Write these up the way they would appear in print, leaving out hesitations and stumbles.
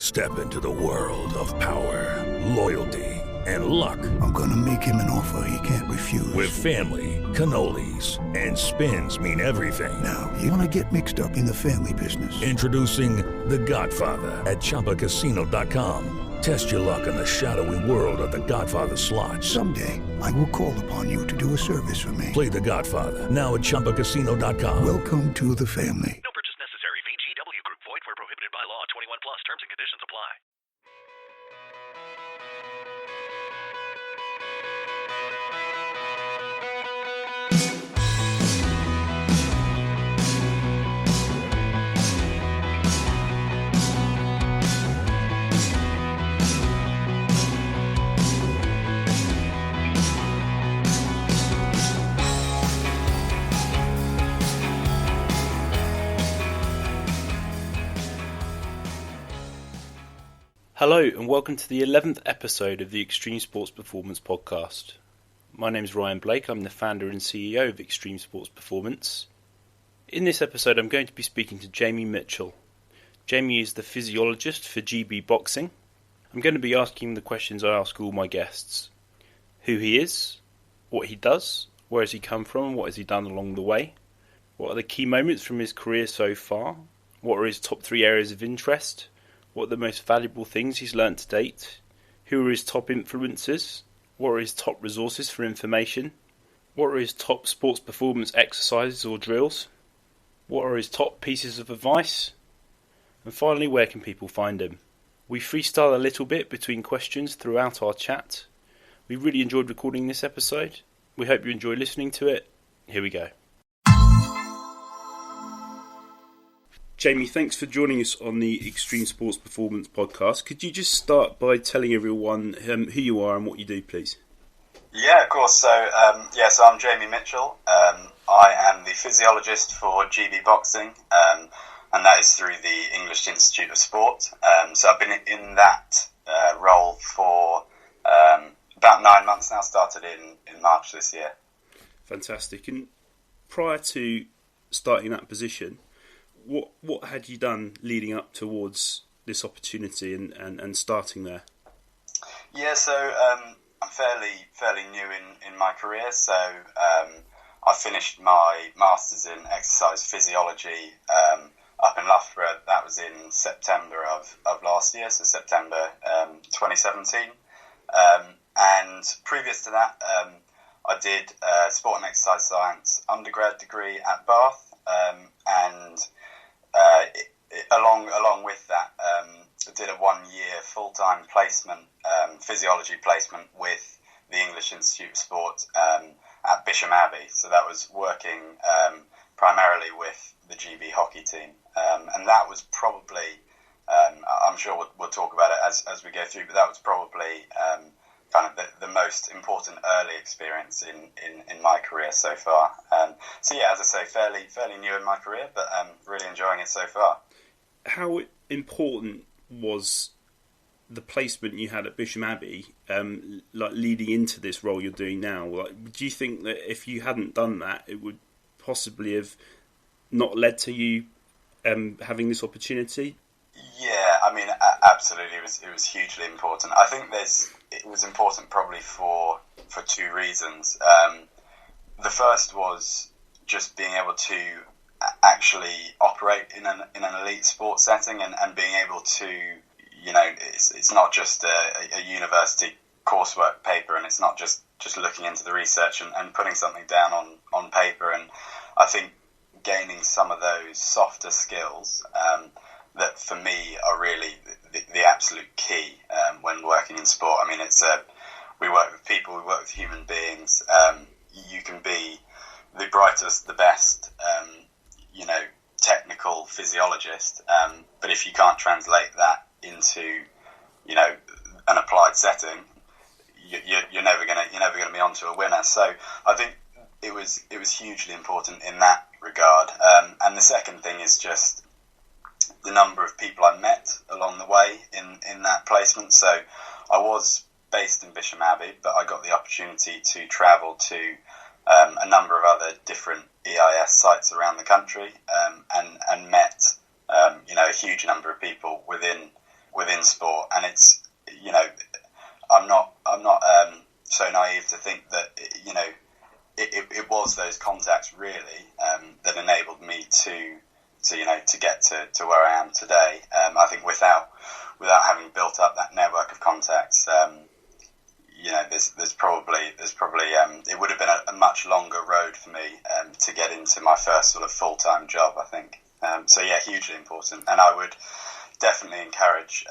Step into the world of power, loyalty, and luck. I'm gonna make him an offer he can't refuse. With family, cannolis, and spins mean everything. Now, you wanna get mixed up in the family business. Introducing The Godfather at ChumbaCasino.com. Test your luck in the shadowy world of The Godfather slot. Someday, I will call upon you to do a service for me. Play The Godfather now at ChumbaCasino.com. Welcome to the family. No purchase necessary. VGW Group. Void where prohibited by law. 21 plus. Terms and conditions apply. Hello and welcome to the 11th episode of the Extreme Sports Performance Podcast. My name is Ryan Blake, I'm the founder and CEO of Extreme Sports Performance. In this episode I'm going to be speaking to Jamie Mitchell. Jamie is the physiologist for GB Boxing. I'm going to be asking the questions I ask all my guests. Who he is, what he does, where has he come from, what has he done along the way, what are the key moments from his career so far, what are his top 3 areas of interest, what are the most valuable things he's learnt to date, who are his top influences, what are his top resources for information, what are his top sports performance exercises or drills, what are his top pieces of advice, and finally, where can people find him? We freestyle a little bit between questions throughout our chat. We really enjoyed recording this episode. We hope you enjoy listening to it. Here we go. Jamie, thanks for joining us on the Extreme Sports Performance Podcast. Could you just start by telling everyone who you are and what you do, please? Yeah, of course. So I'm Jamie Mitchell. I am the physiologist for GB Boxing, and that is through the English Institute of Sport. So I've been in that role for about 9 months now, started in March this year. Fantastic. And prior to starting that position, what had you done leading up towards this opportunity and starting there? Yeah, so I'm fairly new in my career. So I finished my Masters in Exercise Physiology up in Loughborough. That was in September of last year, so September 2017. And previous to that, I did Sport and Exercise Science undergrad degree at Bath, and along with that, I did a 1-year full-time placement, physiology placement with the English Institute of Sport at Bisham Abbey. So that was working primarily with the GB hockey team, and that was probably, I'm sure we'll talk about it as we go through, but that was probably kind of the most important early experience in my career so far. So yeah, as I say, fairly new in my career, but really enjoying it so far. How important was the placement you had at Bisham Abbey, like leading into this role you're doing now? Like, do you think that if you hadn't done that, it would possibly have not led to you having this opportunity? Yeah, I mean, absolutely, it was hugely important. I think it was important probably for 2 reasons. The first was just being able to actually operate in an elite sports setting and being able to, it's not just a university coursework paper, and it's not just looking into the research and putting something down on paper. And I think gaining some of those softer skills that for me are really the absolute key when working in sport. I mean, we work with people, we work with human beings. You can be the brightest, the best, technical physiologist, but if you can't translate that into, an applied setting, you're never gonna be onto a winner. So I think it was hugely important in that regard. And the second thing is just the number of people I met along the way in that placement. So I was based in Bisham Abbey, but I got the opportunity to travel to a number of other different EIS sites around the country, and met a huge number of people within within sport, and it's, you know, I'm not so naive to think that, you know, it was those contacts really that enabled me to get to where I am today. I think without having built up that network of contacts, you know, there's probably it would have been a much longer road for me to get into my first sort of full-time job, I think. So yeah, hugely important, and I would definitely encourage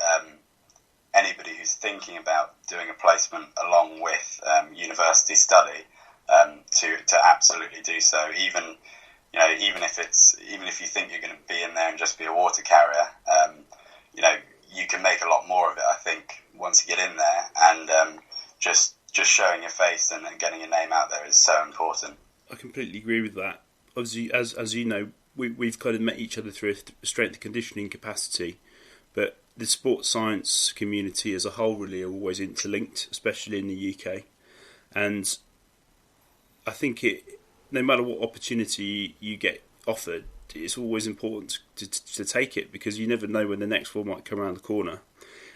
anybody who's thinking about doing a placement along with university study to absolutely do so. Even if you think you're going to be in there and just be a water carrier, you know, you can make a lot more of it, I think, once you get in there, and just showing your face and getting your name out there is so important. I completely agree with that. Obviously, as you know, we've kind of met each other through a strength and conditioning capacity, but the sports science community as a whole really are always interlinked, especially in the UK. And I think no matter what opportunity you get offered, it's always important to take it, because you never know when the next one might come around the corner.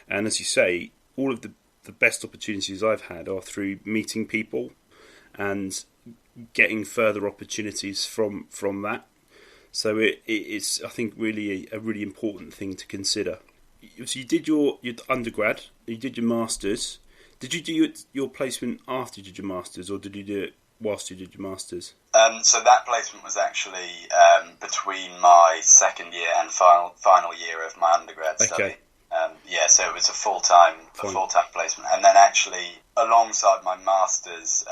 And as you say, all of the best opportunities I've had are through meeting people and getting further opportunities from that. So it's, I think, really a really important thing to consider. So you did your undergrad, you did your masters. Did you do your placement after you did your masters, or did you do it whilst you did your masters? So that placement was actually between my second year and final year of my undergrad study. So it was a full-time placement, and then actually alongside my masters,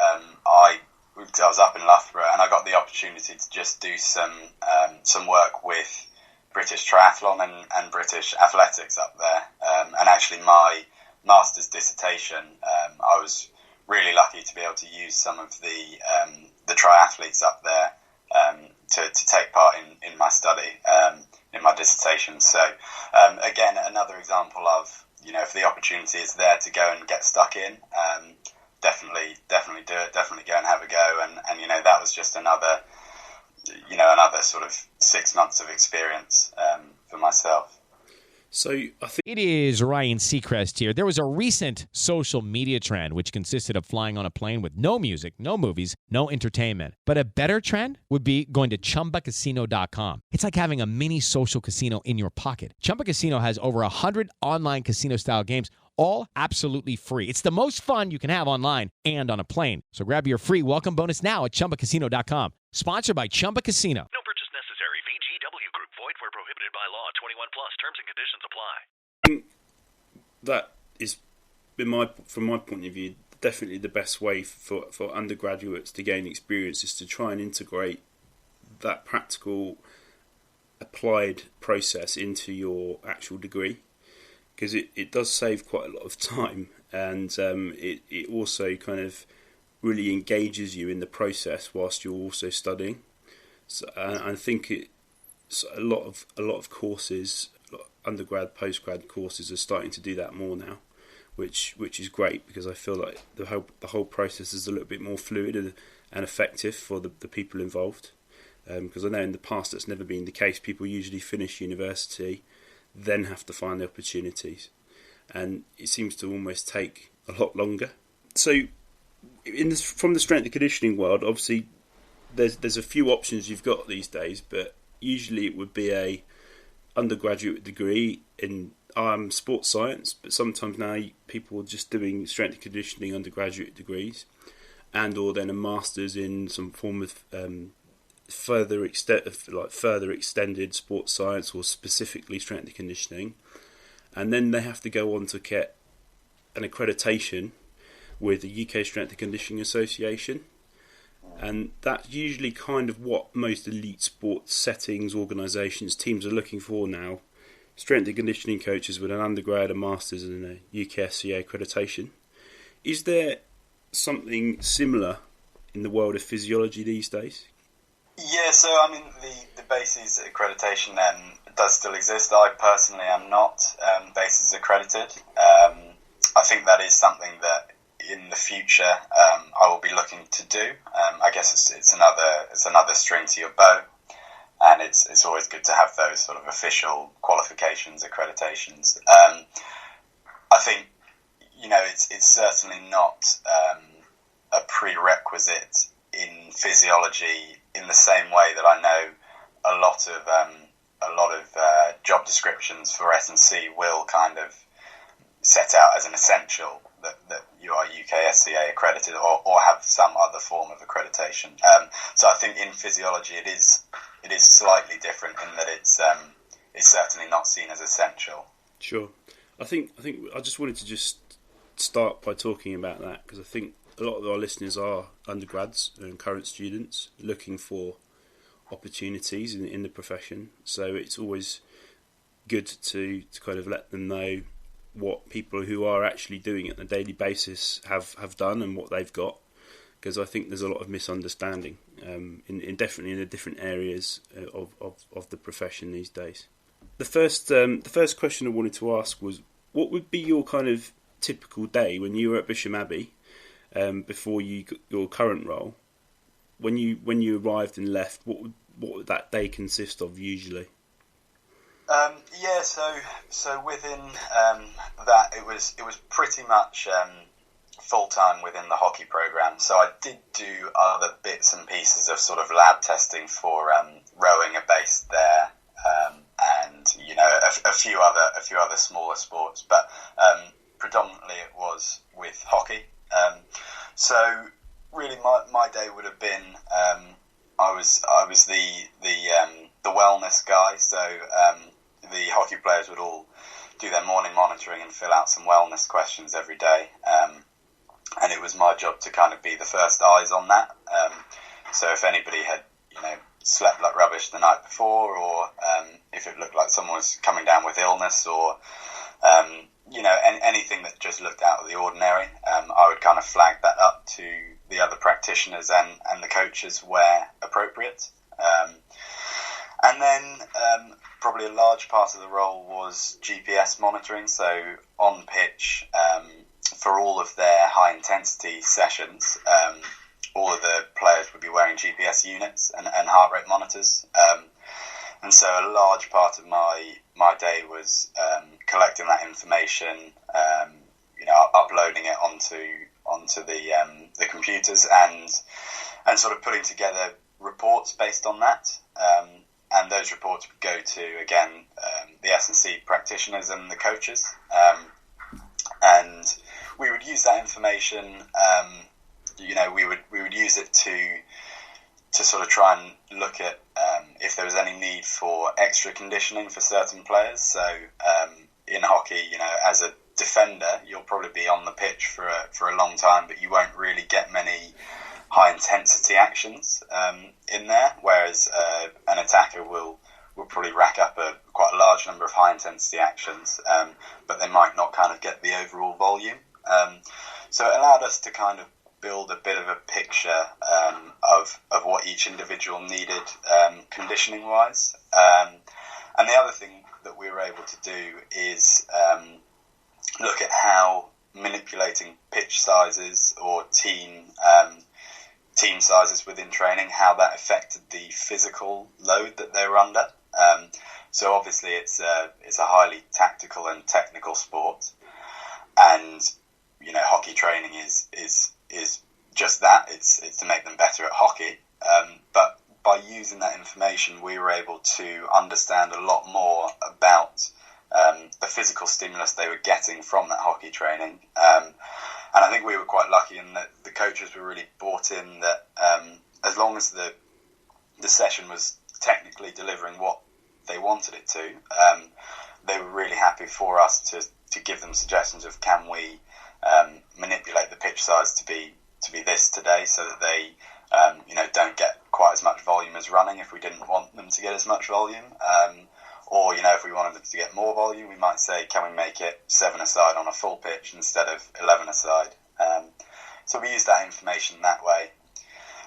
I was up in Loughborough, and I got the opportunity to just do some work with British triathlon and British athletics up there, and actually my master's dissertation, I was really lucky to be able to use some of the triathletes up there to take part in my study, in my dissertation. So again, another example of, you know, if the opportunity is there to go and get stuck in, definitely do it. Definitely go and have a go. And you know, that was just another sort of 6 months of experience for myself. So I think it is Ryan Seacrest here. There was a recent social media trend which consisted of flying on a plane with no music, no movies, no entertainment. But a better trend would be going to ChumbaCasino.com. It's like having a mini social casino in your pocket. Chumba Casino has over 100 online casino-style games, all absolutely free. It's the most fun you can have online and on a plane. So grab your free welcome bonus now at ChumbaCasino.com. Sponsored by Chumba Casino. No purchase necessary. VGW Group. Void where prohibited by law. 21 plus. Terms and conditions apply. I think that is, from my point of view, definitely the best way for undergraduates to gain experience is to try and integrate that practical applied process into your actual degree, because it does save quite a lot of time, and it also kind of really engages you in the process whilst you're also studying. So I think a lot of courses, undergrad, postgrad courses, are starting to do that more now, which is great, because I feel like the whole process is a little bit more fluid and effective for the people involved. Because I know in the past that's never been the case. People usually finish university, then have to find the opportunities, and it seems to almost take a lot longer. So from the strength and conditioning world, obviously there's a few options you've got these days, but usually it would be a undergraduate degree in sports science, but sometimes now people are just doing strength and conditioning undergraduate degrees, and or then a master's in some form of further extended sports science, or specifically strength and conditioning, and then they have to go on to get an accreditation with the UK Strength and Conditioning Association, and that's usually kind of what most elite sports settings, organisations, teams are looking for now. Strength and conditioning coaches with an undergrad, a master's, and a UKSCA accreditation. Is there something similar in the world of physiology these days? Yeah, so I mean, the BASIS accreditation does still exist. I personally am not BASIS accredited. I think that is something that in the future I will be looking to do. I guess it's another string to your bow. and it's always good to have those sort of official qualifications, accreditations. I think, it's certainly not a prerequisite in physiology in the same way that I know a lot of job descriptions for S&C will kind of set out as an essential that you are UKSCA accredited or have some other form of accreditation. So I think in physiology it is slightly different in that it's certainly not seen as essential. Sure. I think I just wanted to just start by talking about that, because I think a lot of our listeners are undergrads and current students looking for opportunities in the profession. So it's always good to kind of let them know what people who are actually doing it on a daily basis have done and what they've got, because I think there's a lot of misunderstanding in definitely in the different areas of the profession these days. The first question I wanted to ask was, what would be your kind of typical day when you were at Bisham Abbey before you got your current role? When you arrived and left, what would that day consist of usually? So within that, it was pretty much full time within the hockey program. So I did do other bits and pieces of sort of lab testing for rowing a base there, and a few other smaller sports, but predominantly it was with hockey. So really, my day would have been I was the wellness guy. So the hockey players would all do their morning monitoring and fill out some wellness questions every day, and it was my job to kind of be the first eyes on that. So if anybody had slept like rubbish the night before, or if it looked like someone was coming down with illness, or anything that just looked out of the ordinary, I would kind of flag that up to the other practitioners and the coaches where appropriate. And then probably a large part of the role was GPS monitoring. So on pitch, for all of their high intensity sessions, all of the players would be wearing GPS units and heart rate monitors. And so a large part of my day was collecting that information, uploading it onto the computers and sort of putting together reports based on that. And those reports would go to, again, the S&C practitioners and the coaches. And we would use that information, we would use it to sort of try and look at if there was any need for extra conditioning for certain players. So in hockey, as a defender, you'll probably be on the pitch for a long time, but you won't really get many high intensity actions in there, whereas an attacker will probably rack up quite a large number of high intensity actions, but they might not kind of get the overall volume. So it allowed us to kind of build a bit of a picture of what each individual needed conditioning wise. And the other thing that we were able to do is look at how manipulating pitch sizes or team sizes within training, how that affected the physical load that they were under. So obviously it's a highly tactical and technical sport, and hockey training is just that. It's to make them better at hockey. But by using that information, we were able to understand a lot more about the physical stimulus they were getting from that hockey training. And I think we were quite lucky in that the coaches were really bought in that as long as the session was technically delivering what they wanted it to, they were really happy for us to give them suggestions of, can we manipulate the pitch size to be this today, so that they don't get quite as much volume as running if we didn't want them to get as much volume. Or, if we wanted them to get more volume, we might say, can we make it 7-a-side on a full pitch instead of 11-a-side? So we use that information that way.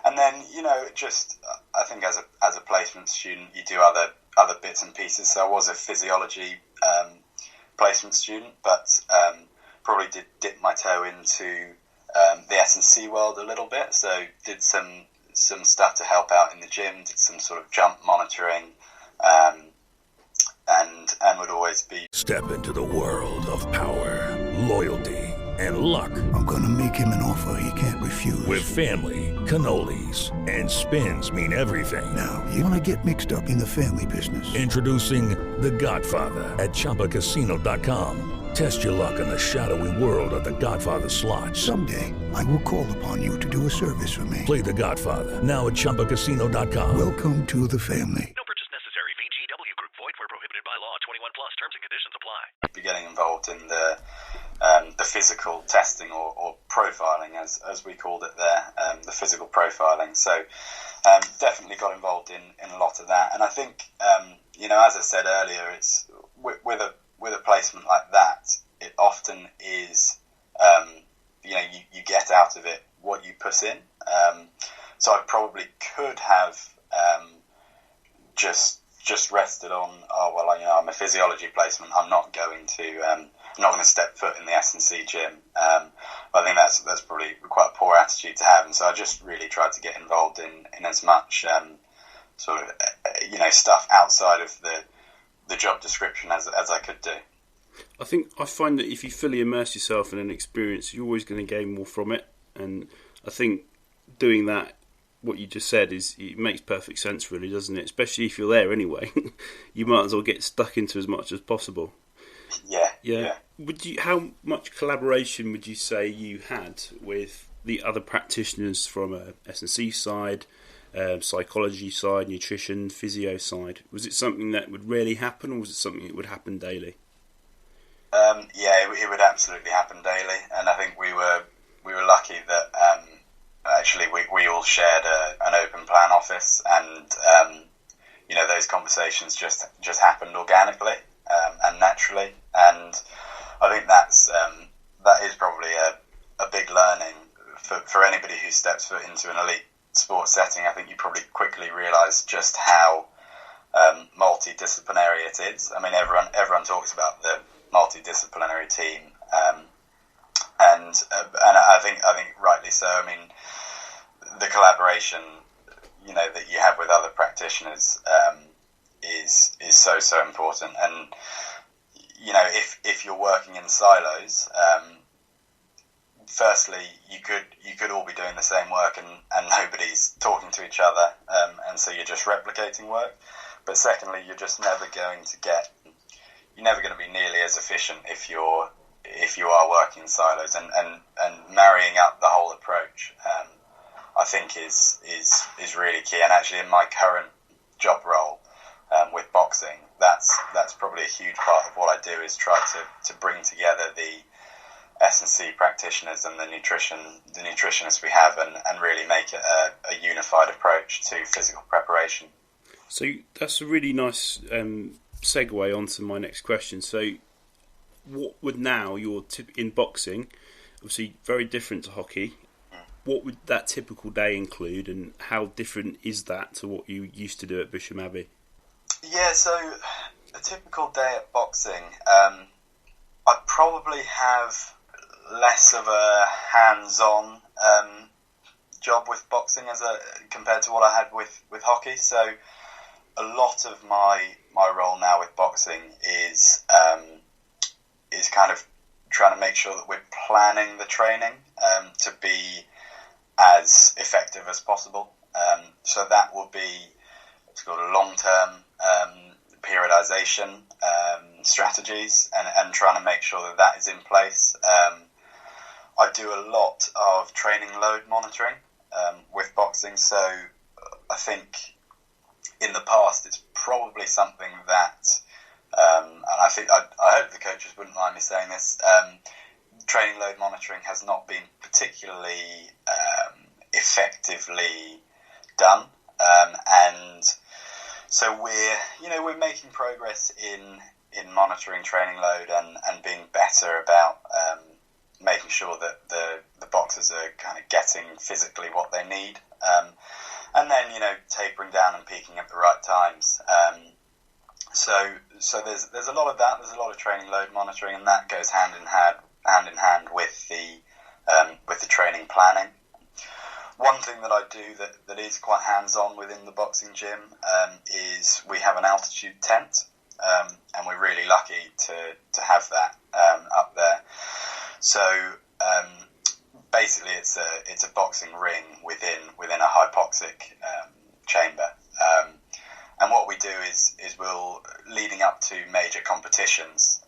And then, I think as a placement student, you do other bits and pieces. So I was a physiology placement student, but probably did dip my toe into the S&C world a little bit. So did some some stuff to help out in the gym, did some sort of jump monitoring, and would always be... Step into the world of power, loyalty, and luck. I'm gonna make him an offer he can't refuse. With family, cannolis, and spins mean everything. Now, you wanna get mixed up in the family business. Introducing The Godfather at ChumbaCasino.com. Test your luck in the shadowy world of The Godfather slot. Someday, I will call upon you to do a service for me. Play The Godfather now at ChumbaCasino.com. Welcome to the family. No purchase necessary. VGW Group. Void where prohibited by law. 21 plus. Terms and conditions apply. Be getting involved in the physical testing or profiling, as we called it there, the physical profiling. So definitely got involved in a lot of that. And I think, as I said earlier, it's with a placement like that, it often is, you get out of it what you put in. So I probably could have just rested on, I'm a physiology placement. I'm not going to step foot in the S&C gym. I think that's probably quite a poor attitude to have. And so I just really tried to get involved in as much stuff outside of the job description as I could do. I find that if you fully immerse yourself in an experience, you're always going to gain more from it. And I think doing that, what you just said, it makes perfect sense, really, doesn't it? Especially if you're there anyway, you might as well get stuck into as much as possible. Yeah. How much collaboration would you say you had with the other practitioners from a S&C side, psychology side, nutrition, physio side? Was it something that would rarely happen, or was it something that would happen daily? It would absolutely happen daily, and I think we were lucky that actually we all shared an open plan office, and those conversations just happened organically and naturally, and I think that is probably a big learning for anybody who steps foot into an elite sports setting. I think you probably quickly realise just how multidisciplinary it is. I mean, everyone talks about the multidisciplinary team, and I think rightly so. I mean, the collaboration that you have with other practitioners is so important. And if you're working in silos, firstly you could all be doing the same work and nobody's talking to each other, and so you're just replicating work. But secondly, you're just never going to be nearly as efficient if you are working in silos, and marrying up the whole approach, I think is really key. And actually, in my current job role with boxing, that's probably a huge part of what I do, is try to bring together the S&C practitioners and the nutritionists we have, and really make it a unified approach to physical preparation. So that's a really nice segue onto my next question. So what would now your in boxing, obviously very different to hockey, what would that typical day include, and how different is that to what you used to do at Bisham Abbey? Yeah, so a typical day at boxing, I'd probably have less of a hands-on job with boxing compared to what I had with hockey. So a lot of my role now with boxing is kind of trying to make sure that we're planning the training to be as effective as possible. So that will be, it's called a long-term periodization strategies, and trying to make sure that is in place. I do a lot of training load monitoring with boxing, so I think in the past it's probably something that, and I think I hope the coaches wouldn't mind me saying this, training load monitoring has not been particularly effectively done, and so we're making progress in monitoring training load and being better about making sure that the boxers are kind of getting physically what they need, and then tapering down and peaking at the right times. So there's a lot of that. There's a lot of training load monitoring, and that goes hand in hand with the training planning. One thing that I do that is quite hands-on within the boxing gym is we have an altitude tent, and we're really lucky to have that up there. So basically, it's a boxing ring within a hypoxic chamber. And what we do is we'll, leading up to major competitions,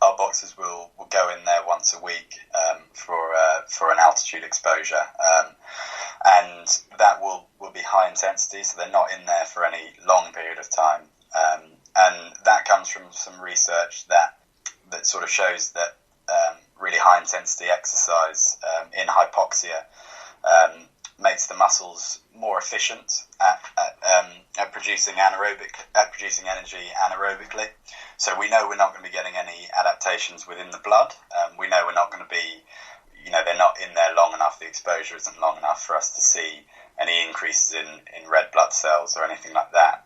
our boxers will go in there once a week for an altitude exposure, and that will be high intensity, so they're not in there for any long period of time, and that comes from some research that sort of shows that really high intensity exercise in hypoxia makes the muscles more efficient at producing energy anaerobically. So we know we're not going to be getting any adaptations within the blood. We know we're not going to be, they're not in there long enough. The exposure isn't long enough for us to see any increases in red blood cells or anything like that.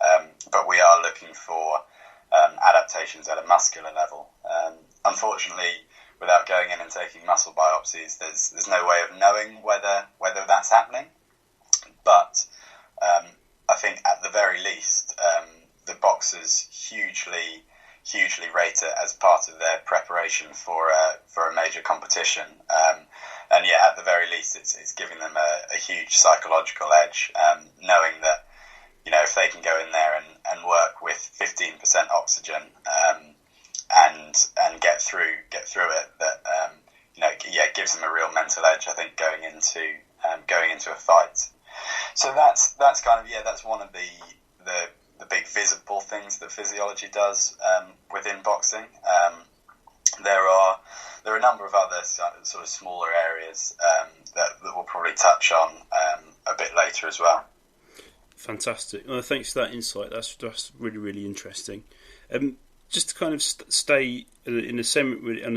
But we are looking for adaptations at a muscular level. Unfortunately, without going in and taking muscle biopsies, there's no way of knowing whether that's happening. But I think at the very least, the boxers hugely rate it as part of their preparation for a major competition. And yeah, at the very least, it's giving them a huge psychological edge, knowing that if they can go in there and work with 15% oxygen and get through it, that it gives them a real mental edge, I think, going into a fight. So that's kind of that's one of the big visible things that physiology does within boxing. There are a number of other sort of smaller areas that we'll probably touch on a bit later as well. Fantastic. Well, thanks for that insight. That's really, really interesting. Just to kind of stay on a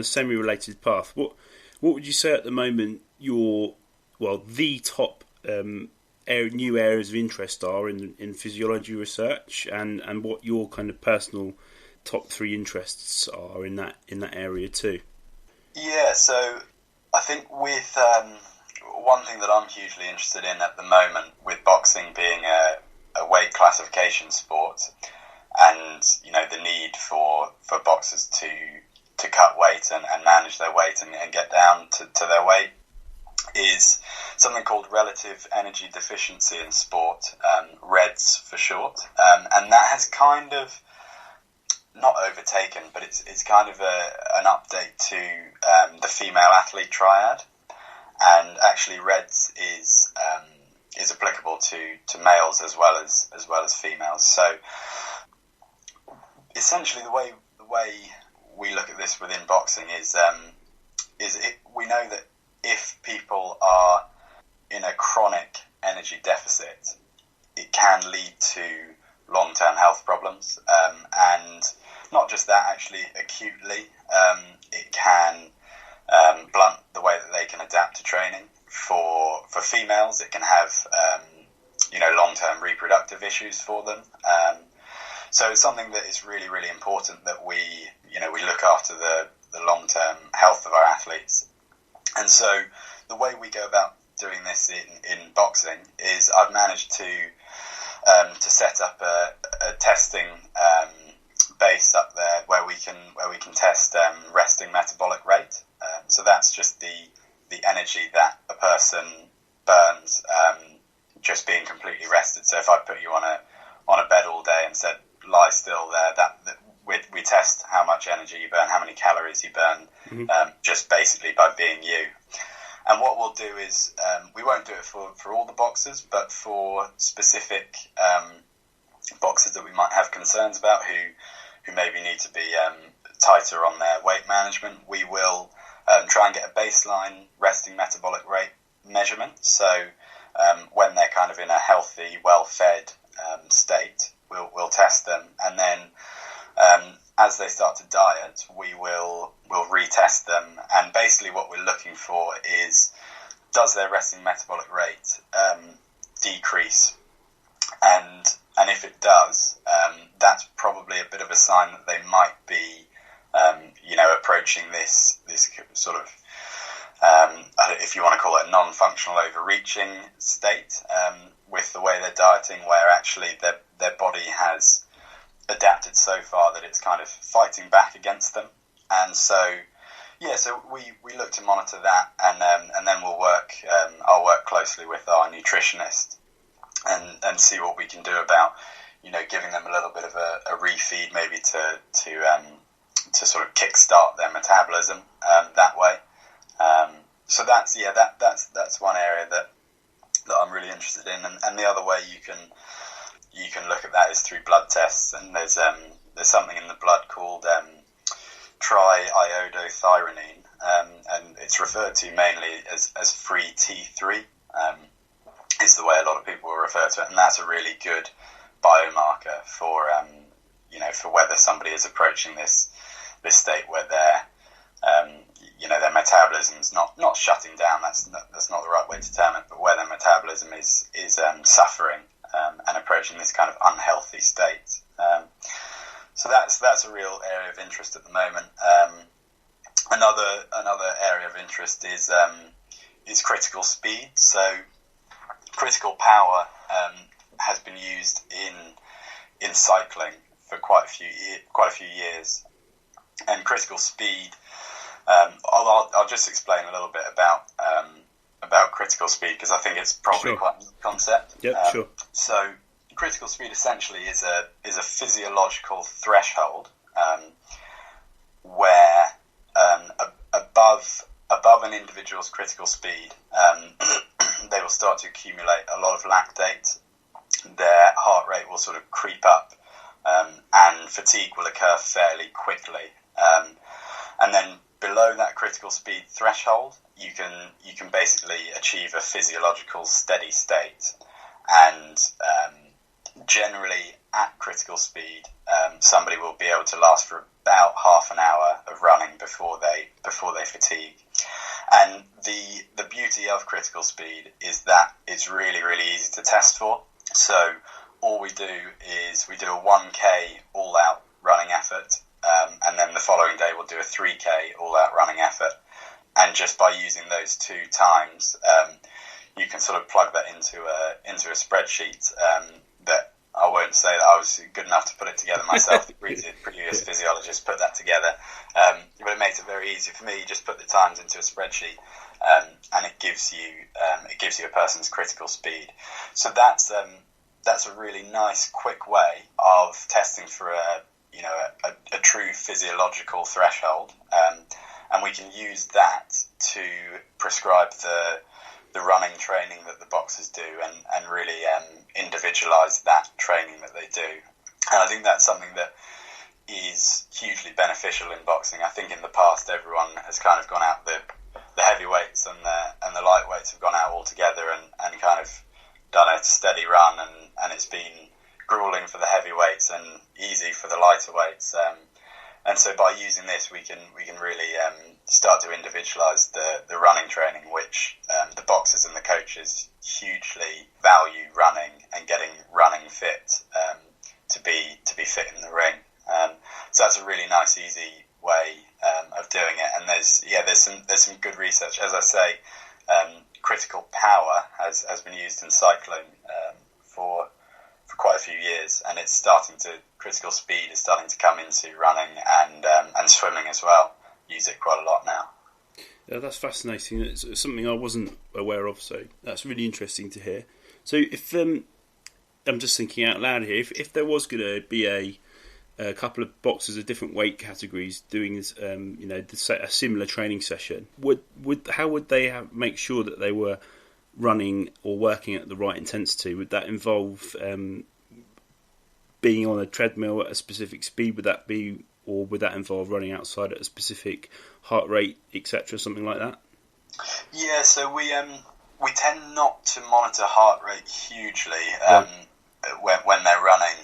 semi-related path, what would you say at the moment the top new areas of interest are in physiology research, and what your kind of personal top 3 interests are in that area too? Yeah, so I think with one thing that I'm hugely interested in at the moment, with boxing being a weight classification sport, and the need for boxers to cut weight and manage their weight and get down to their weight, is something called relative energy deficiency in sport, REDS for short, and that has kind of not overtaken, but it's kind of an update to the female athlete triad, and actually REDS is applicable to males as well as females. So essentially, the way we look at this within boxing is we know that if people are in a chronic energy deficit, it can lead to long-term health problems, and not just that, actually acutely, it can blunt the way that they can adapt to training. For females, it can have long-term reproductive issues for them. So it's something that is really, really important that we look after the long-term health of our athletes. And so the way we go about doing this in boxing is I've managed to set up a testing base up there where we can test resting metabolic rate. So that's just the energy that a person burns just being completely rested. So if I put you on a bed all day and said lie still there, that we test how much energy you burn, how many calories you burn, just basically by being you. And what we'll do is we won't do it for all the boxers, but for specific boxers that we might have concerns about, who maybe need to be tighter on their weight management, we will try and get a baseline resting metabolic rate measurement. So when they're kind of in a healthy, well-fed state, we'll test them, and then as they start to diet, we'll retest them, and basically what we're looking for is, does their resting metabolic rate decrease, and if it does, that's probably a bit of a sign that they might be approaching this sort of if you want to call it a non-functional overreaching state, with the way they're dieting, where actually their body has adapted so far that it's kind of fighting back against them. And so we look to monitor that, and then I'll work closely with our nutritionist and see what we can do about, giving them a little bit of a refeed, maybe to sort of kickstart their metabolism that way. So that's one area that I'm really interested in, and the other way you can look at that is through blood tests, and there's something in the blood called triiodothyronine, and it's referred to mainly as free T3, is the way a lot of people will refer to it, and that's a really good biomarker for for whether somebody is approaching this state where their metabolism's not shutting down. That's not the right way to term it, but where their metabolism is suffering and approaching this kind of unhealthy state. So that's a real area of interest at the moment. Another area of interest is critical speed. So critical power has been used in cycling for quite a few years, and critical speed. I'll just explain a little bit about critical speed, because I think it's probably quite a new concept. Sure. So critical speed essentially is a physiological threshold where above an individual's critical speed, they will start to accumulate a lot of lactate. Their heart rate will sort of creep up, and fatigue will occur fairly quickly. And then below that critical speed threshold, you can basically achieve a physiological steady state. And generally, at critical speed, somebody will be able to last for about half an hour of running before they fatigue. And the beauty of critical speed is that it's really, really easy to test for. So all we do is we do a 1K all-out running effort, and then the following day we'll do a 3K all-out running effort. And just by using those two times, you can sort of plug that into a spreadsheet. That I won't say that I was good enough to put it together myself. The previous physiologist put that together, but it makes it very easy for me. You just put the times into a spreadsheet, and it gives you a person's critical speed. So that's a really nice, quick way of testing for a true physiological threshold, and we can use that to prescribe the running training that the boxers do, and really individualise that training that they do. And I think that's something that is hugely beneficial in boxing. I think in the past everyone has kind of gone out, the heavyweights and the lightweights have gone out all together and kind of done a steady run, and it's been grueling for the heavyweights and easy for the lighter weights. And so by using this, we can really start to individualise the running training, which the boxers and the coaches hugely value running and getting running fit to be fit in the ring. So that's a really nice, easy way of doing it. And there's some good research. As I say, critical power has been used in cycling for quite a few years, and critical speed is starting to come into running and swimming as well. Use it quite a lot now. Yeah, that's fascinating. It's something I wasn't aware of, so that's really interesting to hear. So if I'm just thinking out loud here, if there was going to be a couple of boxers of different weight categories doing this, a similar training session, how would they make sure that they were running or working at the right intensity? Would that involve being on a treadmill at a specific speed? Would that involve running outside at a specific heart rate, etc., something like that? Yeah, so we tend not to monitor heart rate hugely when they're running,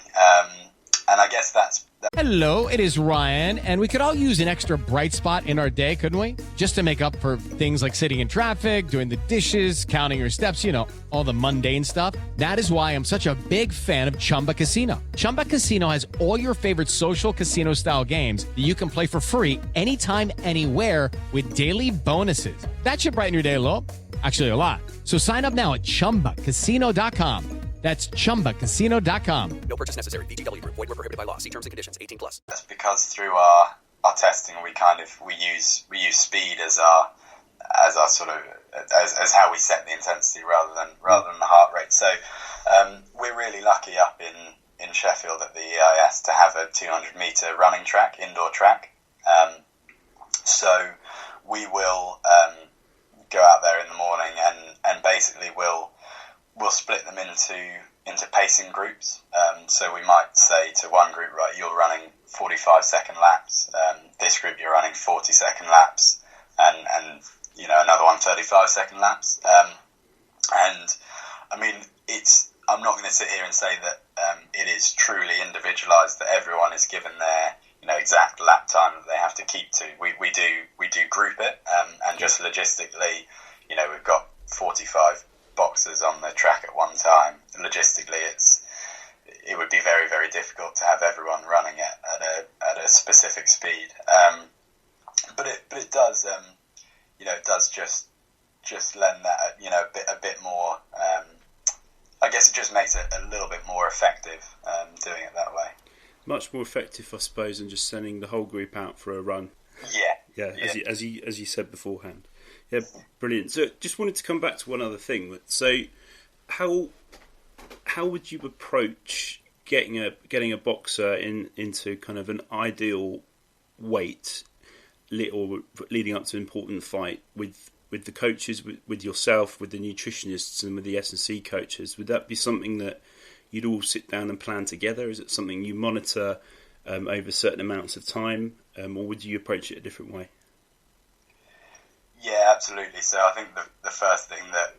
I guess that's Hello, it is Ryan, and we could all use an extra bright spot in our day, couldn't we? Just to make up for things like sitting in traffic, doing the dishes, counting your steps, all the mundane stuff. That is why I'm such a big fan of Chumba Casino. Chumba Casino has all your favorite social casino-style games that you can play for free anytime, anywhere with daily bonuses. That should brighten your day a little. Actually, a lot. So sign up now at ChumbaCasino.com. That's ChumbaCasino.com. No purchase necessary. VGW Group. Void where prohibited by law. See terms and conditions. 18+. that's because through our testing we use speed as our sort of as how we set the intensity rather than the heart rate. So we're really lucky up in Sheffield at the EIS to have a 200-metre running track, indoor track. So we will go out there in the morning and basically we'll split them into pacing groups. So we might say to one group, right, you're running 45-second laps. This group you're running 40-second laps, and another one 35-second laps. And I mean, I'm not going to sit here and say that it is truly individualised, that everyone is given their exact lap time that they have to keep to. We do group it, and just logistically, we've got 45 boxers on the track at one time. Logistically, it would be very, very difficult to have everyone running at a specific speed. But it does it does just lend that a bit more. I guess it just makes it a little bit more effective doing it that way. Much more effective, I suppose, than just sending the whole group out for a run. Yeah. As you said beforehand. Yeah, brilliant. So, just wanted to come back to one other thing. So, how would you approach getting a boxer into kind of an ideal weight, or leading up to an important fight with the coaches, with yourself, with the nutritionists, and with the S&C coaches? Would that be something that you'd all sit down and plan together? Is it something you monitor over certain amounts of time, or would you approach it a different way? Yeah, absolutely. So I think the first thing that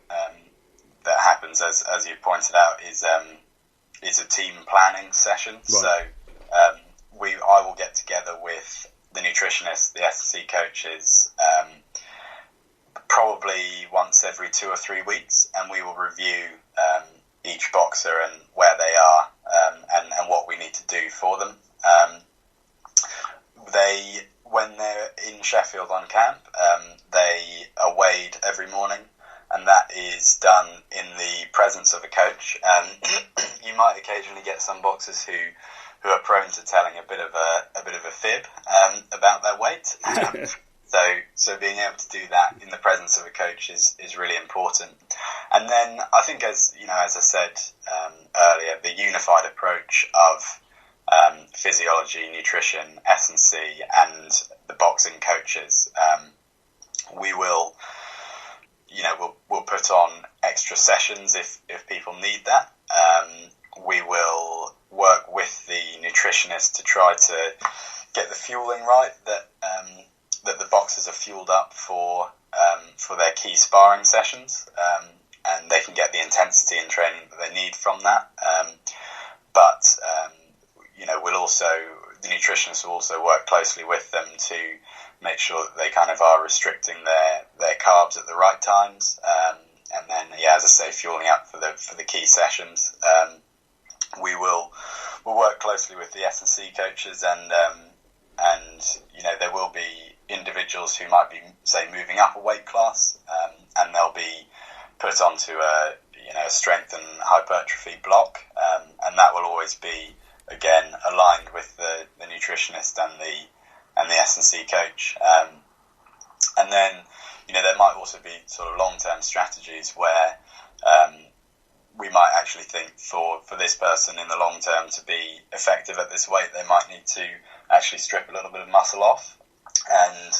happens, as you pointed out, is a team planning session. Right. So I will get together with the nutritionists, the S&C coaches, probably once every 2 or 3 weeks, and we will review each boxer and where they are and what we need to do for them. When they're in Sheffield on camp, they are weighed every morning, and that is done in the presence of a coach. You might occasionally get some boxers who are prone to telling a bit of a fib about their weight. So being able to do that in the presence of a coach is really important. And then I think, as I said earlier, the unified approach of physiology, nutrition, S&C, and the boxing coaches, we will, we'll put on extra sessions if people need that. We will work with the nutritionist to try to get the fueling right, that the boxers are fueled up for their key sparring sessions, and they can get the intensity and training that they need from that. But the nutritionists will also work closely with them to make sure that they kind of are restricting their carbs at the right times, and then, as I say, fueling up for the key sessions. We'll work closely with the S&C coaches, and there will be individuals who might be, say, moving up a weight class, and they'll be put onto a strength and hypertrophy block, and that will always be, again, aligned with the nutritionist and the S&C coach. And then, there might also be sort of long-term strategies where we might actually think for this person in the long term to be effective at this weight, they might need to actually strip a little bit of muscle off. And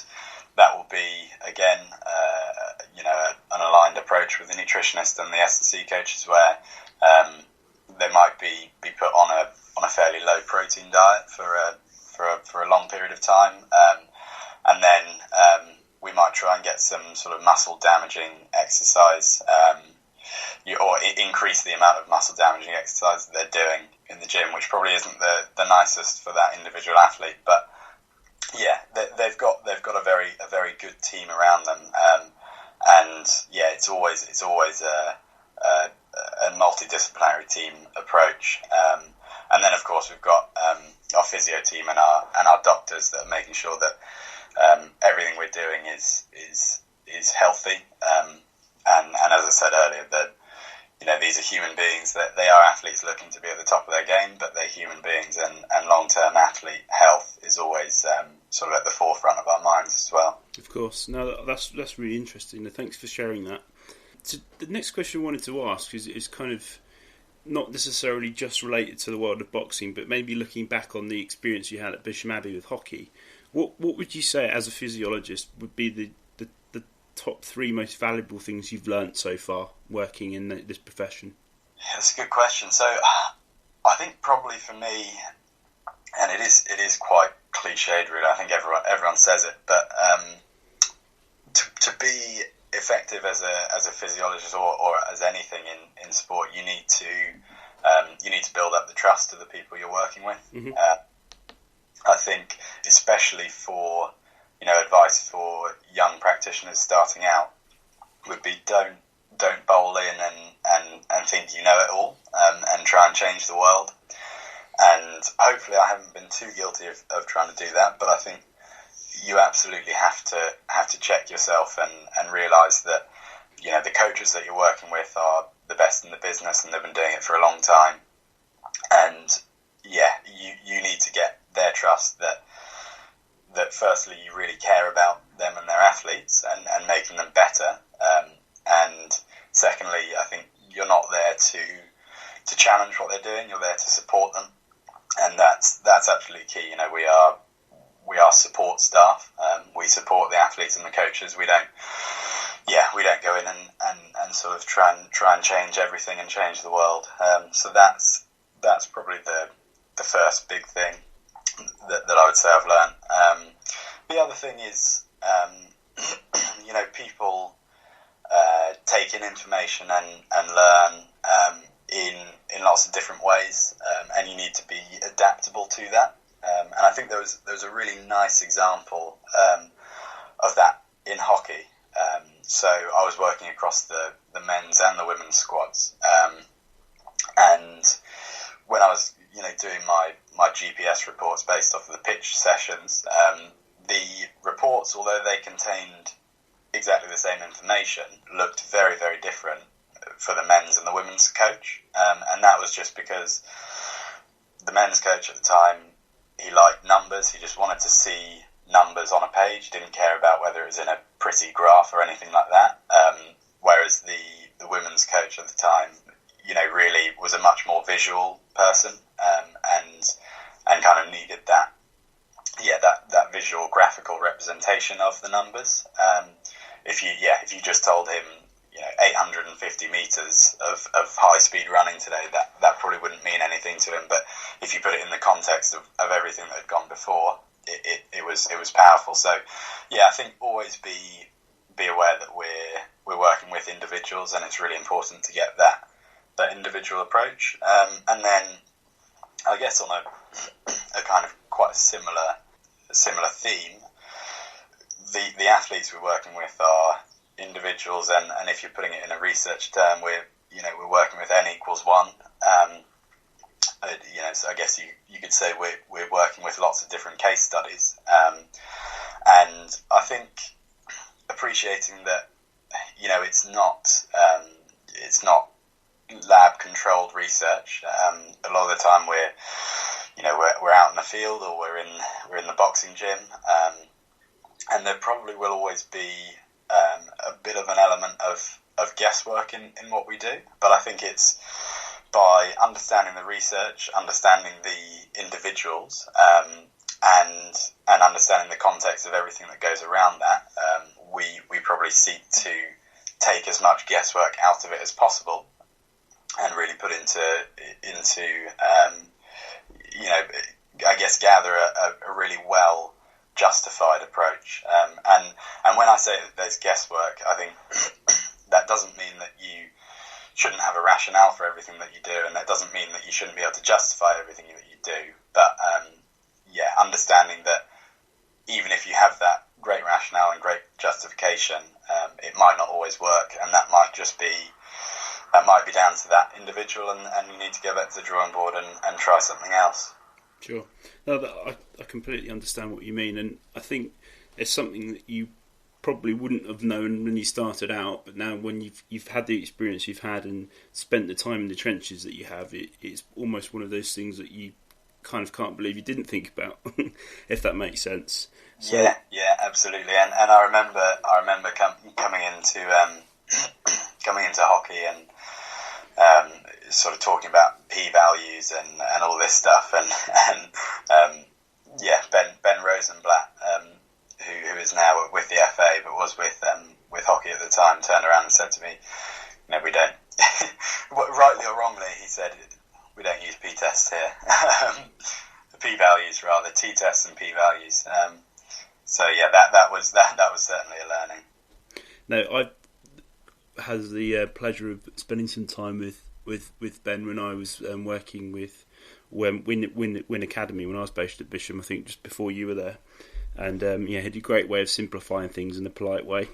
that will be, again, an aligned approach with the nutritionist and the S&C coaches, where they might be put on a fairly low protein diet for a long period of time, and then we might try and get some sort of muscle damaging exercise or increase the amount of muscle damaging exercise that they're doing in the gym, which probably isn't the nicest for that individual athlete. But yeah, they've got a very good team around them, and yeah, it's always a multidisciplinary team approach. And then of course we've got our physio team and our doctors that are making sure that everything we're doing is healthy. And as I said earlier, that these are human beings, that they are athletes looking to be at the top of their game, but they're human beings, and long-term athlete health is always sort of at the forefront of our minds as well. Of course. No, that's really interesting. Thanks for sharing that. So the next question I wanted to ask is kind of not necessarily just related to the world of boxing, but maybe looking back on the experience you had at Bisham Abbey with hockey. What would you say, as a physiologist, would be the top 3 most valuable things you've learnt so far working in this profession? Yeah, that's a good question. So I think probably for me, and it is quite cliched really, I think everyone says it, but to be effective as a physiologist or as anything in sport, you need to build up the trust of the people you're working with. Mm-hmm. I think especially for advice for young practitioners starting out would be don't bowl in and think you know it all, and try and change the world. And hopefully I haven't been too guilty of trying to do that, but I think you absolutely have to check yourself and realise that the coaches that you're working with are the best in the business and they've been doing it for a long time. And yeah, you need to get their trust that firstly you really care about them and their athletes and making them better, and secondly I think you're not there to challenge what they're doing, you're there to support them, and that's absolutely key. We are support staff. We support the athletes and the coaches. We don't go in and sort of try and change everything and change the world. So that's probably the first big thing that I would say I've learned. The other thing is, people take in information and learn in lots of different ways, and you need to be adaptable to that. And I think there was a really nice example of that in hockey. So I was working across the men's and the women's squads, and when I was doing my GPS reports based off of the pitch sessions, the reports, although they contained exactly the same information, looked very, very different for the men's and the women's coach, and that was just because the men's coach at the time, he liked numbers. He just wanted to see numbers on a page, didn't care about whether it was in a pretty graph or anything like that, whereas the women's coach at the time really was a much more visual person, and kind of needed that visual graphical representation of the numbers. If you just told him 850 meters of high speed running today, that probably wouldn't mean anything to him. But if you put it in the context of everything that had gone before, it was powerful. So yeah, I think always be aware that we're working with individuals, and it's really important to get that individual approach. And then I guess on a kind of quite a similar theme, the athletes we're working with are individuals, and if you're putting it in a research term, we're working with N equals 1. So I guess you could say we're working with lots of different case studies, and I think appreciating that it's not lab controlled research. A lot of the time we're out in the field, or we're in the boxing gym, and there probably will always be a bit of an element of guesswork in what we do. But I think it's by understanding the research, understanding the individuals, and understanding the context of everything that goes around that, we probably seek to take as much guesswork out of it as possible, and really put into I guess gather a really well justified approach. And when I say that there's guesswork, I think that doesn't mean that shouldn't have a rationale for everything that you do, and that doesn't mean that you shouldn't be able to justify everything that you do. But understanding that even if you have that great rationale and great justification, it might not always work, and that might be down to that individual, and you need to go back to the drawing board and try something else. Sure. No, I completely understand what you mean, and I think it's something that you probably wouldn't have known when you started out, but now when you've had the experience you've had and spent the time in the trenches that you have, it's almost one of those things that you kind of can't believe you didn't think about, if that makes sense. So, yeah, absolutely. And I remember coming into hockey and sort of talking about p-values and all this stuff, and Ben Rosenblatt, who is now with the FA but was with hockey at the time, turned around and said to me, we don't, rightly or wrongly, he said, we don't use p-tests here. P-values rather, t-tests and p-values. So yeah, that was certainly a learning. No, I had the pleasure of spending some time with Ben when I was working with Win Academy when I was based at Bisham, I think just before you were there. And he had a great way of simplifying things in a polite way.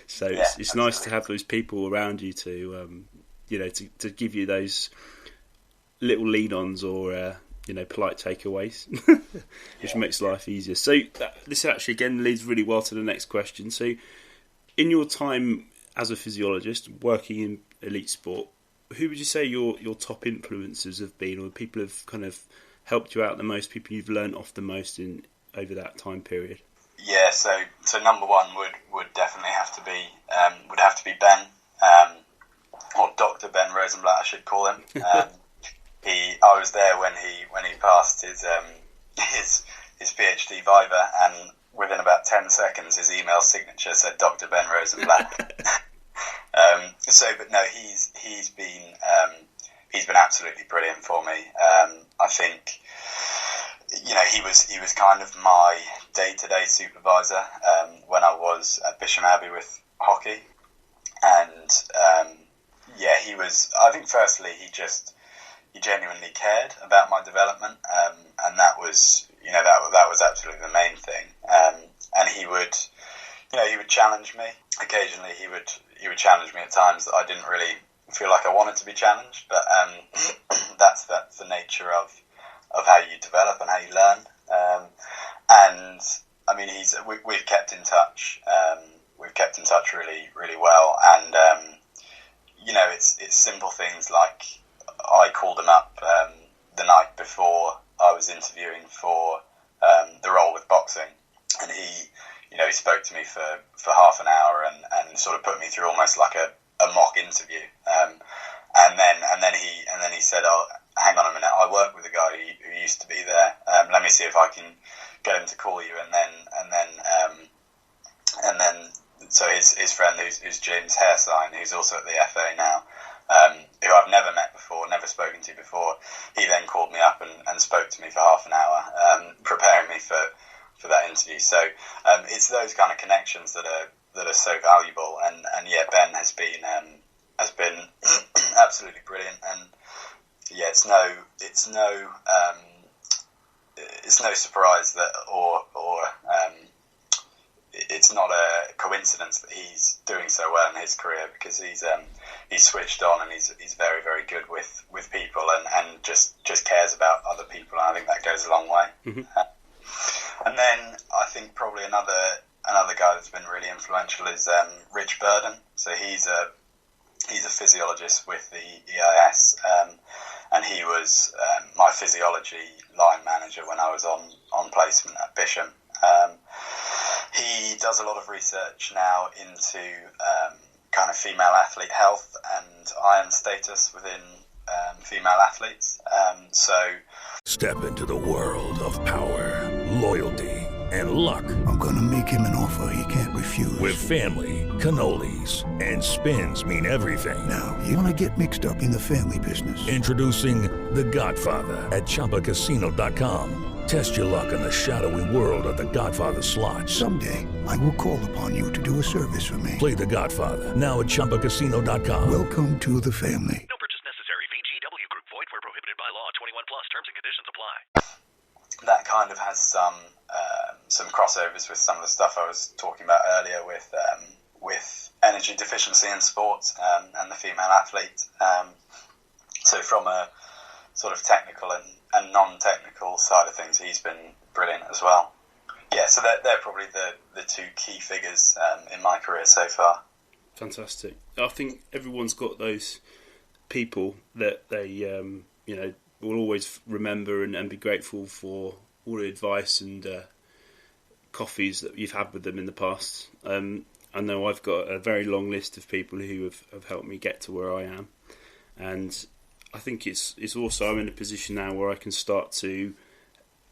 So it's nice to have those people around you to to give you those little lead-ons or polite takeaways, which makes life easier. So this actually again leads really well to the next question. So in your time as a physiologist working in elite sport, who would you say your top influences have been, or people have kind of helped you out the most, people you've learned off the most over that time period? Yeah, so number one would definitely have to be Ben, or Dr. Ben Rosenblatt, I should call him. I was there when he passed his PhD viva, and within about 10 seconds, his email signature said Dr. Ben Rosenblatt. But no, he's been absolutely brilliant for me. I think he was kind of my day-to-day supervisor when I was at Bisham Abbey with hockey, and he was. I think firstly he genuinely cared about my development, and that was that was absolutely the main thing. And he would challenge me occasionally. He would challenge me at times that I didn't really feel like I wanted to be challenged, but that's the nature of how you develop and how you learn. And I mean, we've kept in touch. We've kept in touch really, really well, and it's simple things like I called him up the night before I was interviewing for the role with boxing, and he spoke to me for half an hour and sort of put me through almost like a mock interview, and then he said, "Oh, hang on a minute, I work with a guy who used to be there. Let me see if I can get him to call you." And then so his friend who's James Hairsign, who's also at the FA now, who I've never met before, never spoken to before, he then called me up and spoke to me for half an hour, preparing me for that interview. So it's those kind of connections that are so valuable. And Ben has been absolutely brilliant. And yeah, it's no surprise that or it's not a coincidence that he's doing so well in his career, because he's switched on, and he's very, very good with people and just cares about other people, and I think that goes a long way. Mm-hmm. And then I think probably another guy that's been really influential is Rich Burden. So he's a physiologist with the EIS, and he was my physiology line manager when I was on placement at Bisham. He does a lot of research now into kind of female athlete health and iron status within female athletes. Step into the world of power, loyalty, and luck. I'm gonna make him an offer he can't refuse. With family, cannolis, and spins mean everything. Now, you wanna get mixed up in the family business. Introducing The Godfather at ChumbaCasino.com. Test your luck in the shadowy world of The Godfather slot. Someday, I will call upon you to do a service for me. Play The Godfather now at ChumbaCasino.com. Welcome to the family. No purchase necessary. VGW Group. Void where prohibited by law. 21 plus. Terms and conditions apply. That kind of has some crossovers with some of the stuff I was talking about earlier with energy deficiency in sport and the female athlete. So from a sort of technical and non-technical side of things, he's been brilliant as well. Yeah, so they're probably the two key figures in my career so far. Fantastic. I think everyone's got those people that they will always remember and be grateful for all the advice and coffees that you've had with them in the past. I know I've got a very long list of people who have helped me get to where I am, and I think it's also I'm in a position now where I can start to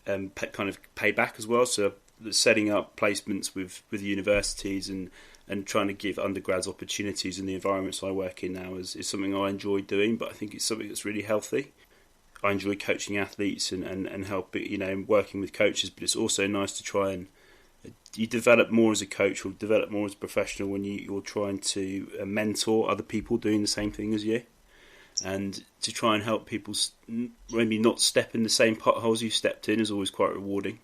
kind of pay back as well. So setting up placements with universities and trying to give undergrads opportunities in the environments I work in now is something I enjoy doing, but I think it's something that's really healthy. I enjoy coaching athletes and helping, working with coaches, but it's also nice to try and you develop more as a coach or develop more as a professional when you're trying to mentor other people doing the same thing as you, and to try and help people maybe not step in the same potholes you stepped in is always quite rewarding.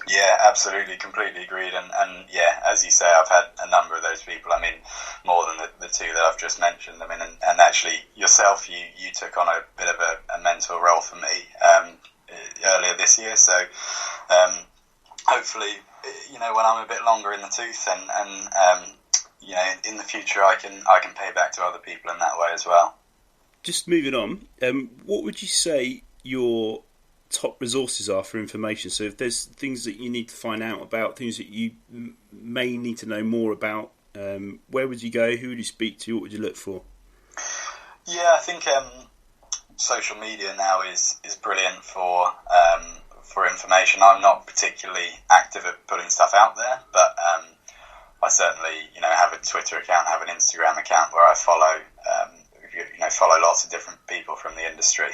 Yeah, absolutely, completely agreed. And yeah, as you say, I've had a number of those people. I mean, more than the two that I've just mentioned. I mean, and actually yourself, you took on a bit of a mentor role for me earlier this year. So hopefully, when I'm a bit longer in the tooth and in the future, I can pay back to other people in that way as well. Just moving on, what would you say your top resources are for information? So if there's things that you need to find out about, things that you may need to know more about, where would you go? Who would you speak to? What would you look for? Yeah, I think social media now is brilliant for information. I'm not particularly active at putting stuff out there, but I certainly have a Twitter account, have an Instagram account where I follow lots of different people from the industry.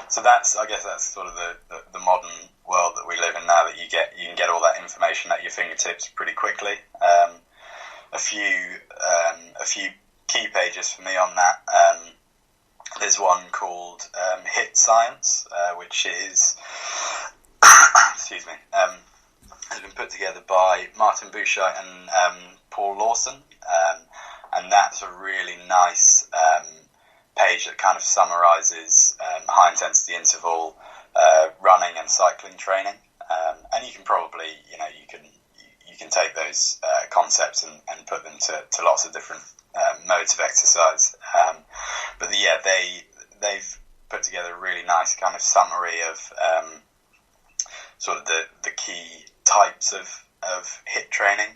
So I guess that's sort of the modern world that we live in now, that you can get all that information at your fingertips pretty quickly. A few key pages for me on that. There's one called Hit Science, which is excuse me, has been put together by Martin Bouchard and Paul Lawson, and that's a really nice page that kind of summarises high intensity interval running and cycling training, and you can probably you can take those concepts and put them to lots of different modes of exercise, but they've put together a really nice kind of summary of sort of the key types of HIIT training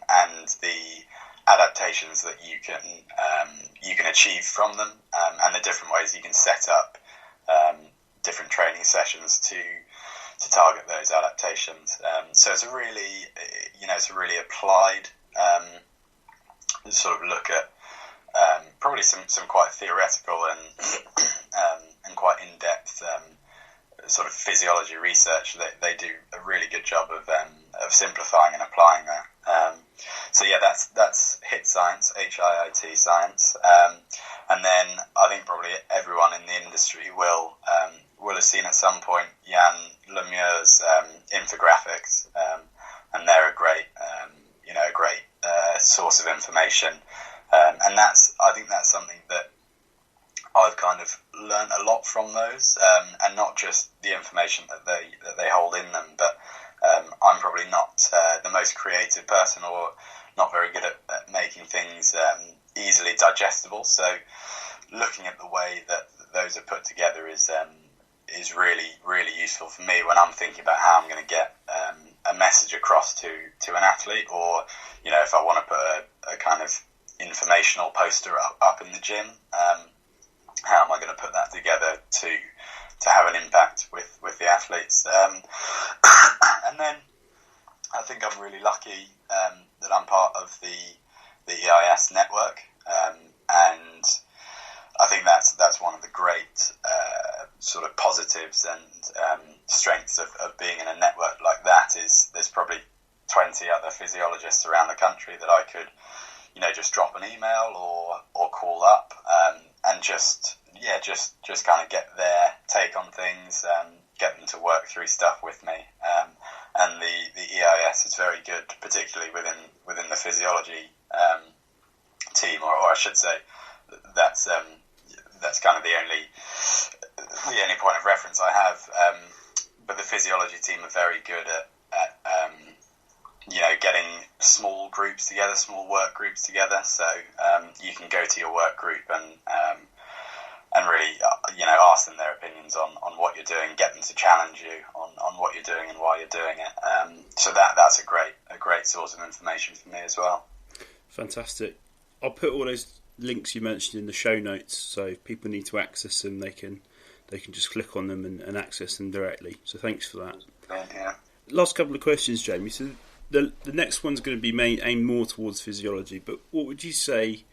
and the adaptations that you can achieve from them, and the different ways you can set up different training sessions to target those adaptations. So it's a really applied sort of look at probably some quite theoretical and quite in-depth sort of physiology research. They do a really good job of simplifying and applying that. So yeah, that's HIIT Science, HIIT Science, and then I think probably everyone in the industry will have seen at some point Jan Lemieux's infographics, and they're a great source of information, and I think that's something that I've kind of learned a lot from those, and not just the information that they hold in them, but I'm probably not the most creative person, or not very good at making things easily digestible. So looking at the way that those are put together is really, really useful for me when I'm thinking about how I'm going to get a message across to an athlete, or if I want to put a kind of informational poster up in the gym, how am I going to put that together to have an impact with the athletes? And then I think I'm really lucky that I'm part of the EIS network, and I think that's one of the great sort of positives and strengths of being in a network like that is there's probably 20 other physiologists around the country that I could, just drop an email or call up, and just kind of get their take on things, get them to work through stuff with me. And the EIS is very good, particularly within the physiology team, or I should say that's kind of the only point of reference I have. But the physiology team are very good at getting small groups together, small work groups together. So you can go to your work group and really ask them their opinions on what you're doing, get them to challenge you on what you're doing and why you're doing it. So that's a great source of information for me as well. Fantastic. I'll put all those links you mentioned in the show notes, so if people need to access them, they can just click on them and access them directly. So thanks for that. Yeah. Last couple of questions, Jamie. So the next one's going to be aimed more towards physiology, but what would you say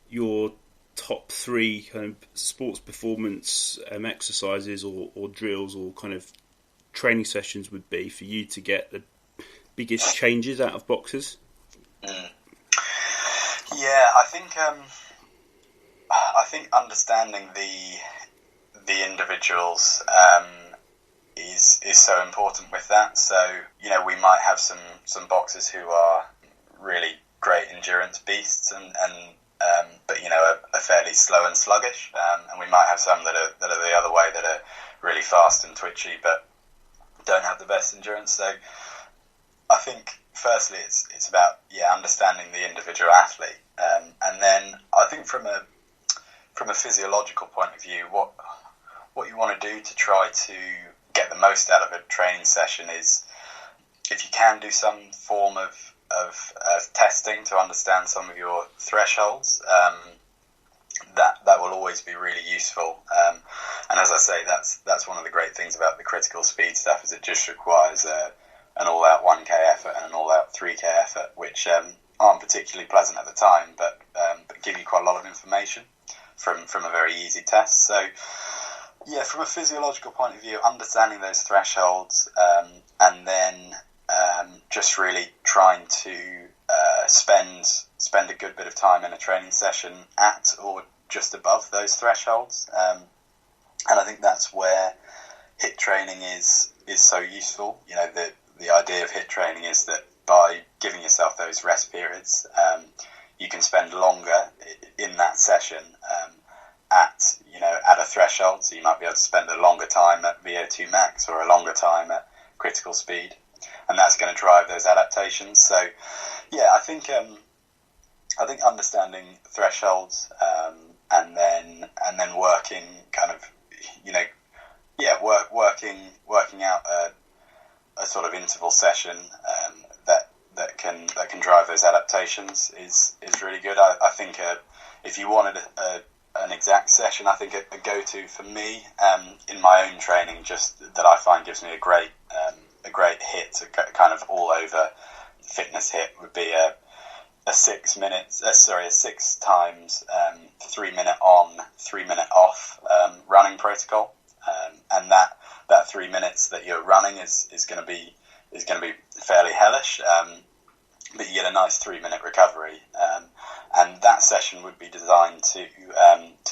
your top 3 kind of sports performance exercises or drills or kind of training sessions would be for you to get the biggest changes out of boxers? Yeah, I think understanding the individuals is so important with that. So we might have some boxers who are really great endurance beasts but are fairly slow and sluggish, and we might have some that are the other way, that are really fast and twitchy but don't have the best endurance. So I think firstly it's about understanding the individual athlete, and then I think from a physiological point of view, what you want to do to try to get the most out of a training session is, if you can, do some form of testing to understand some of your thresholds. That will always be really useful. And as I say, that's one of the great things about the critical speed stuff, is it just requires an all-out 1K effort and an all-out 3K effort, which aren't particularly pleasant at the time, but give you quite a lot of information from a very easy test. So, from a physiological point of view, understanding those thresholds, and then just really trying to spend a good bit of time in a training session at or just above those thresholds. And I think that's where HIIT training is so useful. The idea of HIIT training is that by giving yourself those rest periods, you can spend longer in that session at a threshold. So you might be able to spend a longer time at VO2 max or a longer time at critical speed, and that's going to drive those adaptations. So I think understanding thresholds, and then working kind of working out a sort of interval session that can drive those adaptations is really good. I think if you wanted an exact session, I think a go-to for me in my own training, just that I find gives me a great hit, a kind of all over fitness hit, would be a 6 times 3 minute on, 3 minute off running protocol, and that 3 minutes that you're running is going to be fairly hellish, but you get a nice 3 minute recovery, and that session would be designed to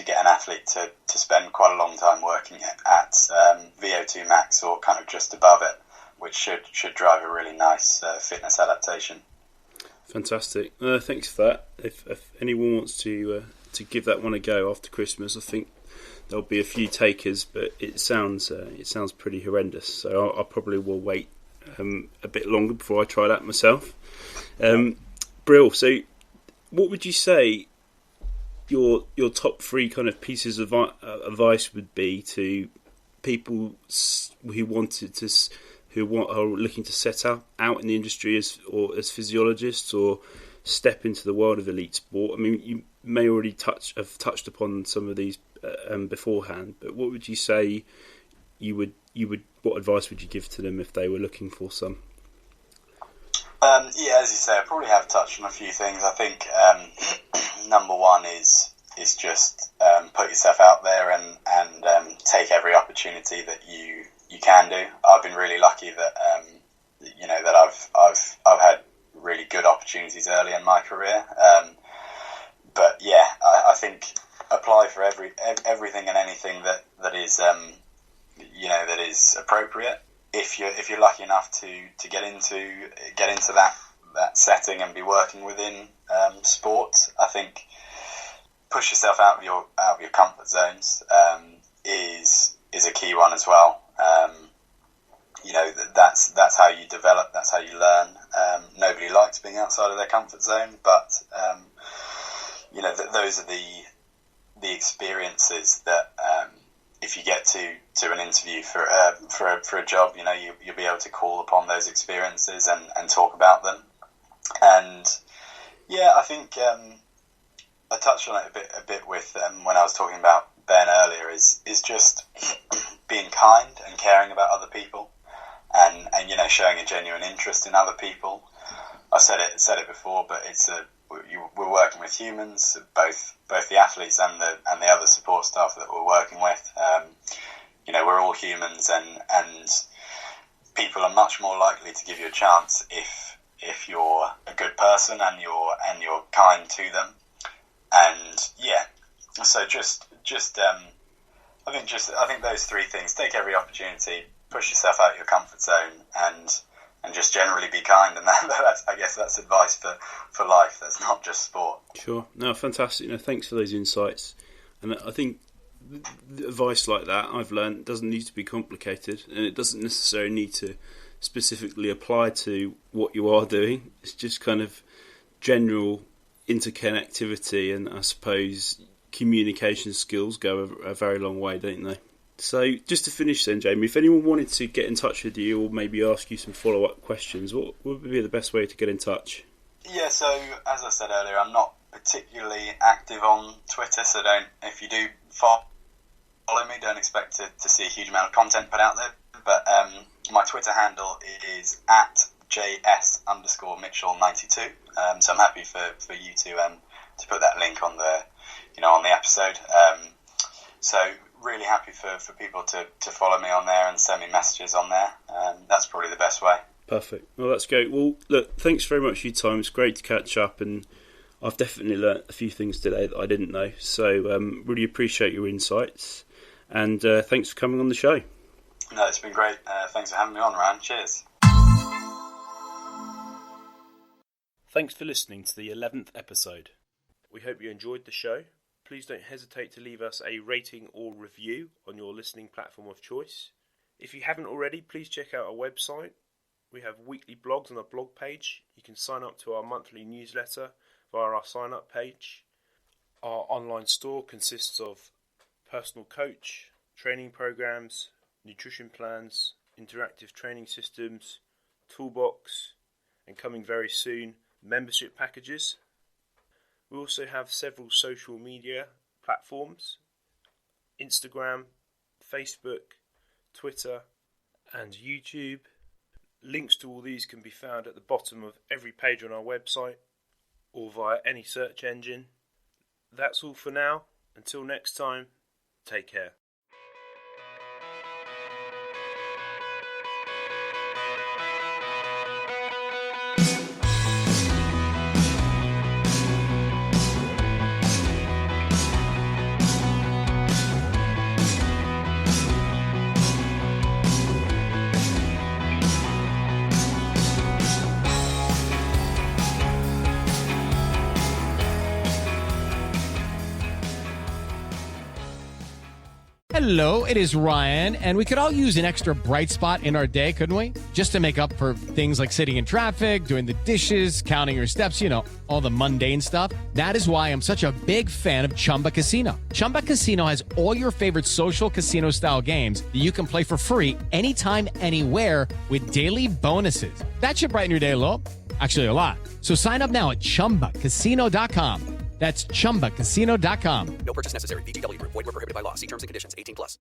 get an athlete to spend quite a long time working at VO2 max or kind of just above it, which should drive a really nice fitness adaptation. Fantastic. Thanks for that. If anyone wants to give that one a go after Christmas, I think there'll be a few takers, but it sounds pretty horrendous. So I probably will wait a bit longer before I try that myself. Brill. So, what would you say your top 3 kind of pieces of advice would be to people who are looking to set out in the industry as physiologists, or step into the world of elite sport? I mean, you may already have touched upon some of these beforehand, but what would you say what advice would you give to them if they were looking for some? As you say, I probably have touched on a few things. I think number one is just put yourself out there and take every opportunity that you can do. I've been really lucky that that I've had really good opportunities early in my career. But yeah, I think apply for everything and anything that is that is appropriate. If you're lucky enough to get into that setting and be working within sport, I think push yourself out of your comfort zones is a key one as well. That's how you develop, that's how you learn. Nobody likes being outside of their comfort zone, but those are the experiences that if you get to an interview for a job, you'll be able to call upon those experiences and talk about them. And yeah, I think I touched on it a bit with when I was talking about Ben earlier. Is just being kind and caring about other people, and showing a genuine interest in other people. I've said it before, but we're working with humans, both the athletes and the other support staff that we're working with. We're all humans, and people are much more likely to give you a chance if you're a good person and you're kind to them. And yeah, so I think those three things: take every opportunity, push yourself out of your comfort zone, and just generally be kind. And I guess that's advice for life. That's not just sport. Sure. No, fantastic. No, thanks for those insights. And I think advice like that, I've learned, doesn't need to be complicated, and it doesn't necessarily need to specifically apply to what you are doing. It's just kind of general interconnectivity, and I suppose communication skills go a very long way, don't they? So just to finish then, Jamie, if anyone wanted to get in touch with you or maybe ask you some follow-up questions, what would be the best way to get in touch? Yeah, so as I said earlier, I'm not particularly active on Twitter, so if you do follow me, don't expect to see a huge amount of content put out there. But my Twitter handle is @JS_Mitchell92. So I'm happy for you to put that link on the episode. So really happy for people to follow me on there and send me messages on there. That's probably the best way. Perfect. Well, that's great. Well, look, thanks very much for your time. It's great to catch up, and I've definitely learnt a few things today that I didn't know. So really appreciate your insights, and thanks for coming on the show. No, it's been great. Thanks for having me on, Ryan. Cheers. Thanks for listening to the 11th episode. We hope you enjoyed the show. Please don't hesitate to leave us a rating or review on your listening platform of choice. If you haven't already, please check out our website. We have weekly blogs on our blog page. You can sign up to our monthly newsletter via our sign up page. Our online store consists of personal coach, training programs, nutrition plans, interactive training systems, toolbox, and coming very soon, membership packages. We also have several social media platforms: Instagram, Facebook, Twitter, and YouTube. Links to all these can be found at the bottom of every page on our website or via any search engine. That's all for now. Until next time, take care. Hello, it is Ryan, and we could all use an extra bright spot in our day, couldn't we? Just to make up for things like sitting in traffic, doing the dishes, counting your steps, all the mundane stuff. That is why I'm such a big fan of Chumba Casino. Chumba Casino has all your favorite social casino-style games that you can play for free anytime, anywhere with daily bonuses. That should brighten your day a little. Actually, a lot. So sign up now at ChumbaCasino.com. That's ChumbaCasino.com. No purchase necessary. VGW Group. Void where prohibited by law. See terms and conditions. 18+.